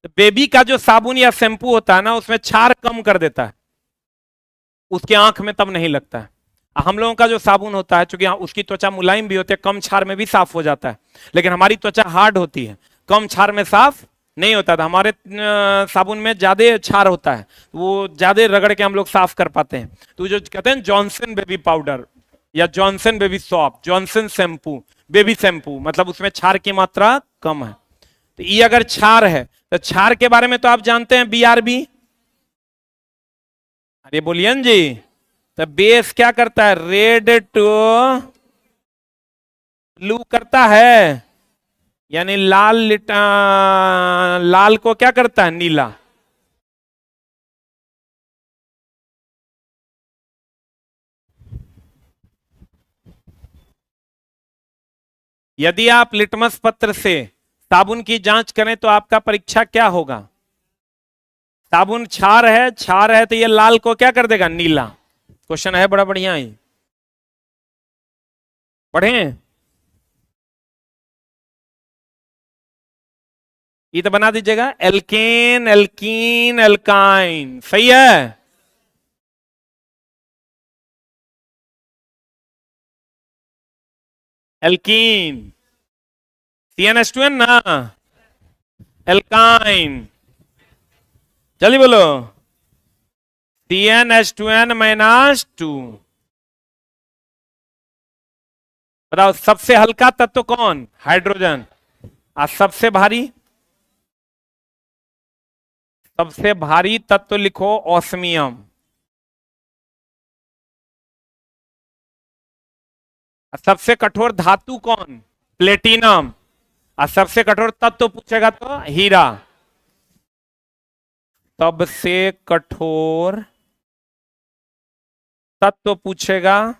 तो बेबी का जो साबुन या शैम्पू होता है ना, उसमें क्षार कम कर देता है, उसके आंख में तब नहीं लगता है। हम लोगों का जो साबुन होता है, चूंकि उसकी त्वचा मुलायम भी होती है, कम क्षार में भी साफ हो जाता है, लेकिन हमारी त्वचा हार्ड होती है, कम क्षार में साफ नहीं होता था। हमारे साबुन में ज्यादा क्षार होता है, वो ज्यादा रगड़ के हम लोग साफ कर पाते हैं। तो जो कहते हैं जॉनसन बेबी पाउडर या Johnson baby shop, Johnson shampoo, baby shampoo, मतलब उसमें क्षार की मात्रा कम है। तो ये अगर क्षार है, तो क्षार के बारे में तो आप जानते हैं, बीआरबी। अरे बोलिए जी। तो बेस क्या करता है? रेड टू ब्लू करता है, यानी लाल को क्या करता है? नीला। यदि आप लिटमस पत्र से साबुन की जांच करें तो आपका परीक्षा क्या होगा? साबुन क्षार है, क्षार है, तो ये लाल को क्या कर देगा? नीला। क्वेश्चन है बड़ा बढ़िया ही। पढ़े? ये तो बना दीजिएगा, एल्केन, एल्कीन, एल्काइन। सही है। एल्कीन, CnH2n ना, एल्काइन। जल्दी बोलो। CnH2n-2। बताओ सबसे हल्का तत्व कौन? हाइड्रोजन। और सबसे भारी? सबसे भारी तत्व लिखो ऑस्मियम। सबसे कठोर धातु कौन? प्लेटिनम। और सबसे कठोर तत्व पूछेगा तो हीरा। सबसे कठोर तत्व पूछेगा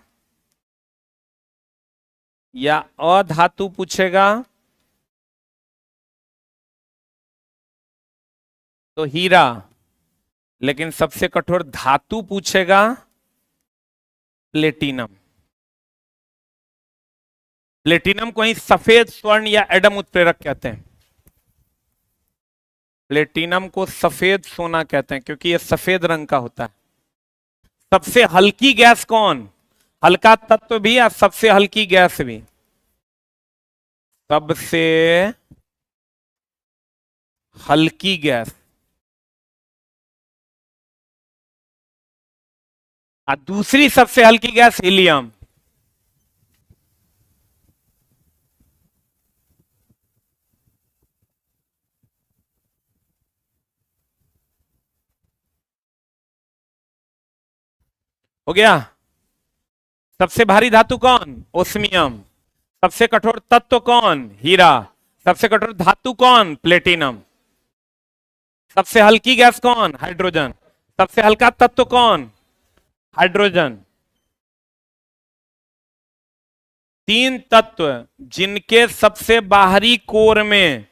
या अधातु पूछेगा तो हीरा, लेकिन सबसे कठोर धातु पूछेगा प्लेटिनम। प्लेटिनम को ही सफेद स्वर्ण या एडम उत्प्रेरक कहते हैं। प्लेटिनम को सफेद सोना कहते हैं क्योंकि यह सफेद रंग का होता है। सबसे हल्की गैस कौन? हल्का तत्व भी या सबसे हल्की गैस भी? सबसे हल्की गैस। और दूसरी सबसे हल्की गैस हीलियम। हो गया। सबसे भारी धातु कौन? ओस्मियम। सबसे कठोर तत्व कौन? हीरा। सबसे कठोर धातु कौन? प्लेटिनम। सबसे हल्की गैस कौन? हाइड्रोजन। सबसे हल्का तत्व कौन? हाइड्रोजन। तीन तत्व जिनके सबसे बाहरी कोर में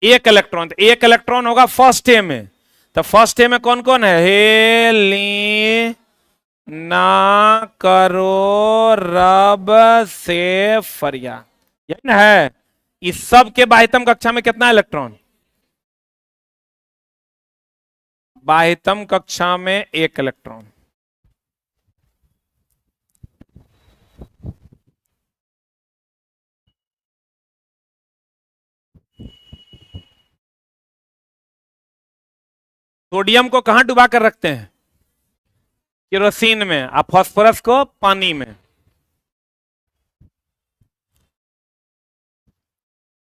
एक इलेक्ट्रॉन, एक इलेक्ट्रॉन होगा फर्स्ट ए में। तो फर्स्ट ए में कौन कौन है? हेली ना करो रब से फरिया, यही ना है। इस सब के बाह्यतम कक्षा में कितना इलेक्ट्रॉन? बाह्यतम कक्षा में 1 इलेक्ट्रॉन। सोडियम को कहां डुबा कर रखते हैं? केरोसिन में। और फास्फोरस को पानी में।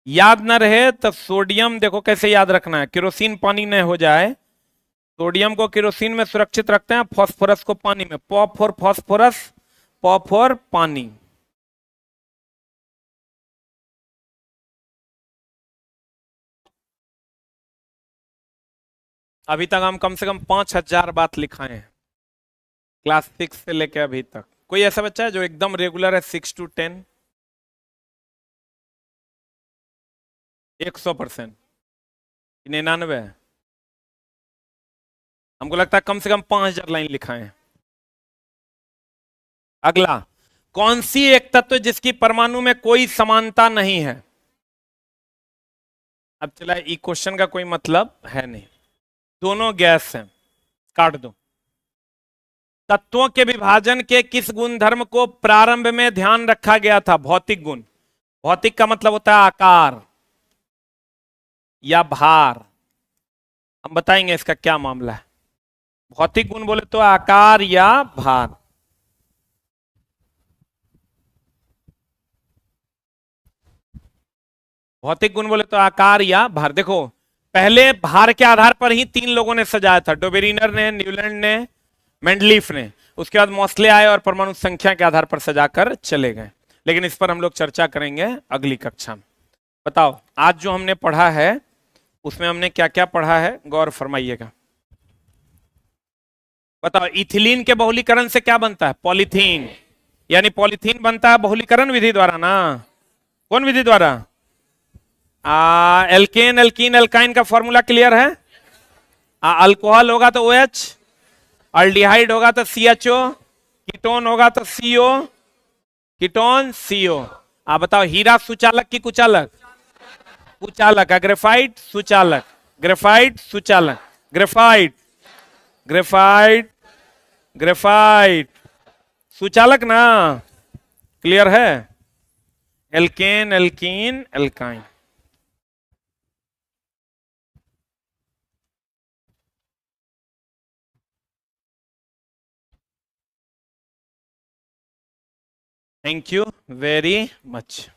याद ना रहे तो सोडियम देखो कैसे याद रखना है, केरोसिन पानी न हो जाए। सोडियम को केरोसिन में सुरक्षित रखते हैं, फास्फोरस को पानी में। प फॉर फास्फोरस, प फॉर पानी। अभी तक हम कम से कम 5000 बात लिखाए हैं, क्लास 6 से लेकर अभी तक। कोई ऐसा बच्चा है जो एकदम रेगुलर है 6 to 10? 100%? 99? हमको लगता है कम से कम 5000 लाइन लिखाए हैं। अगला, कौन सी एक तत्व जिसकी परमाणु में कोई समानता नहीं है? अब चला, ई क्वेश्चन का कोई मतलब है नहीं, दोनों गैस हैं, काट दो। तत्वों के विभाजन के किस गुणधर्म को प्रारंभ में ध्यान रखा गया था? भौतिक गुण। भौतिक का मतलब होता है आकार या भार। हम बताएंगे इसका क्या मामला है। भौतिक गुण बोले तो आकार या भार। भौतिक गुण बोले तो आकार या भार। देखो, पहले भार के आधार पर ही 3 लोगों ने सजाया था, डोबेरिनर ने, न्यूलैंड ने, मेंडलीफ ने। उसके बाद मोस्ले आए और परमाणु संख्या के आधार पर सजाकर चले गए। लेकिन इस पर हम लोग चर्चा करेंगे अगली कक्षा में। बताओ, आज जो हमने पढ़ा है उसमें हमने क्या क्या पढ़ा है, गौर फरमाइएगा। बताओ, इथिलीन के बहुलीकरण से क्या बनता है? पॉलीथीन। यानी पॉलीथीन बनता है बहुलीकरण विधि द्वारा ना। कौन विधि द्वारा? एल्केन, एल्कीन, एल्काइन का फॉर्मूला क्लियर है? अल्कोहल होगा तो OH, अल्डिहाइड होगा तो CHO, कीटोन होगा तो CO, कीटोन CO। आप बताओ, हीरा सुचालक की कुचालक? कुचालक। ग्रेफाइट सुचालक, ग्रेफाइट सुचालक, ग्रेफाइट, ग्रेफाइट, ग्रेफाइट सुचालक ना। क्लियर है? Alkane, alkene, alkyne. Thank you very much.